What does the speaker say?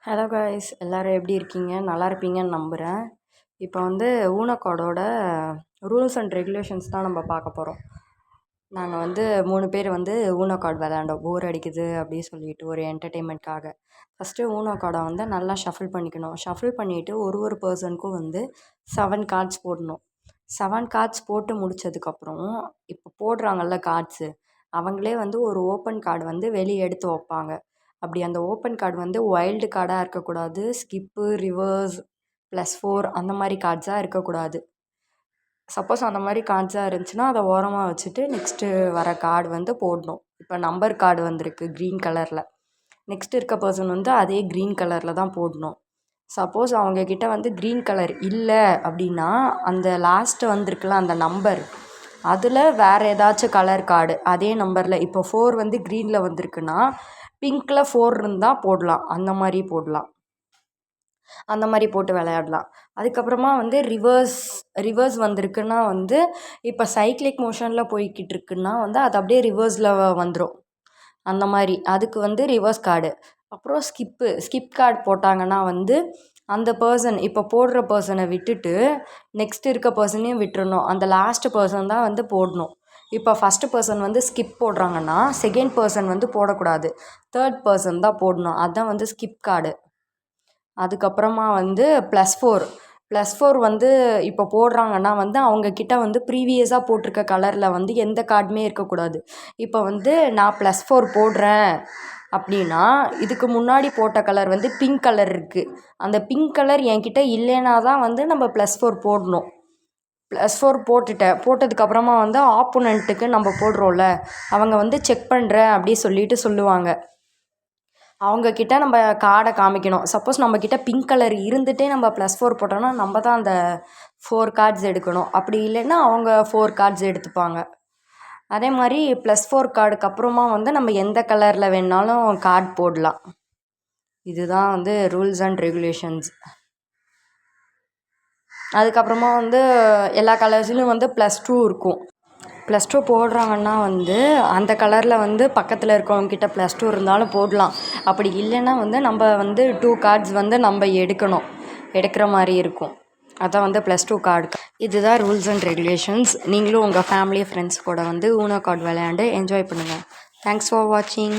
Hello guys, எல்லோரும் எப்படி இருக்கீங்க? நல்லா இருப்பீங்கன்னு நம்புகிறேன். இப்போ வந்து ஊனோ கார்டோட ரூல்ஸ் அண்ட் ரெகுலேஷன்ஸ் தான் நம்ம பார்க்க போகிறோம். நாங்கள் வந்து 3 பேர் வந்து ஊனோ கார்டு விளையாண்டோம். போர் அடிக்குது அப்படின்னு சொல்லிட்டு ஒரு என்டர்டெயின்மெண்ட்காக. ஃபஸ்ட்டு ஊனோ கார்டை வந்து நல்லா ஷஃபில் பண்ணிக்கணும். ஷஃபில் பண்ணிவிட்டு ஒரு பர்சனுக்கும் வந்து 7 கார்ட்ஸ் போடணும். 7 கார்ட்ஸ் போட்டு முடித்ததுக்கப்புறம் இப்போ போடுறாங்கல்ல கார்ட்ஸு, அவங்களே வந்து ஒரு ஓப்பன் கார்டு வந்து வெளியே எடுத்து வைப்பாங்க. அப்படி அந்த ஓப்பன் கார்டு வந்து வைல்டு கார்டாக இருக்கக்கூடாது, ஸ்கிப்பு, ரிவர்ஸ், +4 அந்த மாதிரி கார்ட்ஸாக இருக்கக்கூடாது. சப்போஸ் அந்த மாதிரி கார்ட்ஸாக இருந்துச்சுன்னா அதை ஓரமாக வச்சுட்டு நெக்ஸ்ட்டு வர கார்டு வந்து போடணும். இப்போ நம்பர் கார்டு வந்திருக்கு க்ரீன் கலரில், நெக்ஸ்ட் இருக்க பர்சன் வந்து அதே க்ரீன் கலரில் தான் போடணும். சப்போஸ் அவங்கக்கிட்ட வந்து க்ரீன் கலர் இல்லை அப்படின்னா அந்த லாஸ்ட்டு வந்திருக்குல்ல அந்த நம்பர், அதில் வேறு ஏதாச்சும் கலர் கார்டு அதே நம்பரில், இப்போ 4 வந்து க்ரீனில் வந்திருக்குன்னா பிங்க்கில் 4 இருந்தால் போடலாம், அந்த மாதிரி போடலாம். அந்த மாதிரி போட்டு விளையாடலாம். அதுக்கப்புறமா வந்து ரிவர்ஸ் வந்திருக்குன்னா வந்து இப்போ சைக்ளிக் மோஷனில் போய்கிட்டு இருக்குன்னா வந்து அது அப்படியே ரிவர்ஸில் வந்துடும். அந்த மாதிரி அதுக்கு வந்து ரிவர்ஸ் கார்டு. அப்புறம் ஸ்கிப் கார்டு போட்டாங்கன்னா வந்து அந்த பர்சன் இப்போ போடுற பர்சனை விட்டுட்டு நெக்ஸ்ட் இருக்க பர்சனையும் விட்டுறணும். அந்த லாஸ்ட் பர்சன் தான் வந்து போடணும். இப்போ ஃபஸ்ட்டு பர்சன் வந்து ஸ்கிப் போடுறாங்கன்னா செகண்ட் பர்சன் வந்து போடக்கூடாது, தேர்ட் பர்சன் தான் போடணும். அதுதான் வந்து ஸ்கிப் கார்டு. அதுக்கப்புறமா வந்து +4 வந்து இப்போ போடுறாங்கன்னா வந்து அவங்கக்கிட்ட வந்து ப்ரீவியஸாக போட்டிருக்க கலரில் வந்து எந்த கார்டுமே இருக்கக்கூடாது. இப்போ வந்து நான் +4 போடுறேன் அப்படின்னா இதுக்கு முன்னாடி போட்ட கலர் வந்து பிங்க் கலர் இருக்குது. அந்த பிங்க் கலர் என்கிட்ட இல்லைன்னா தான் வந்து நம்ம +4 போடணும். +4 போட்டதுக்கப்புறமா வந்து ஆப்போனண்ட்டுக்கு நம்ம போடுறோம்ல, அவங்க வந்து செக் பண்ணுறேன் அப்படி சொல்லிட்டு சொல்லுவாங்க. அவங்கக்கிட்ட நம்ம கார்டை காமிக்கணும். சப்போஸ் நம்மக்கிட்ட பிங்க் கலர் இருந்துகிட்டே நம்ம +4 போட்டோம்னா நம்ம தான் அந்த 4 கார்ட்ஸ் எடுக்கணும். அப்படி இல்லைன்னா அவங்க 4 கார்ட்ஸ் எடுத்துப்பாங்க. அதே மாதிரி +4 கார்டுக்கு அப்புறமா வந்து நம்ம எந்த கலரில் வேணாலும் கார்டு போடலாம். இதுதான் வந்து ரூல்ஸ் அண்ட் ரெகுலேஷன்ஸ். அதுக்கப்புறமா வந்து எல்லா கலர்ஸ்லையும் வந்து +2 இருக்கும். +2 போடுறாங்கன்னா வந்து அந்த கலரில் வந்து பக்கத்தில் இருக்கவங்கக்கிட்ட +2 இருந்தாலும் போடலாம். அப்படி இல்லைன்னா வந்து நம்ம வந்து 2 கார்ட்ஸ் வந்து நம்ம எடுக்கிற மாதிரி இருக்கும். அதான் வந்து +2 கார்டு. இதுதான் ரூல்ஸ் அண்ட் ரெகுலேஷன்ஸ். நீங்களும் உங்கள் ஃபேமிலி ஃப்ரெண்ட்ஸ் கூட வந்து ஊனோ கார்டு விளையாண்டு என்ஜாய் பண்ணுங்கள். தேங்க்ஸ் ஃபார் வாட்சிங்.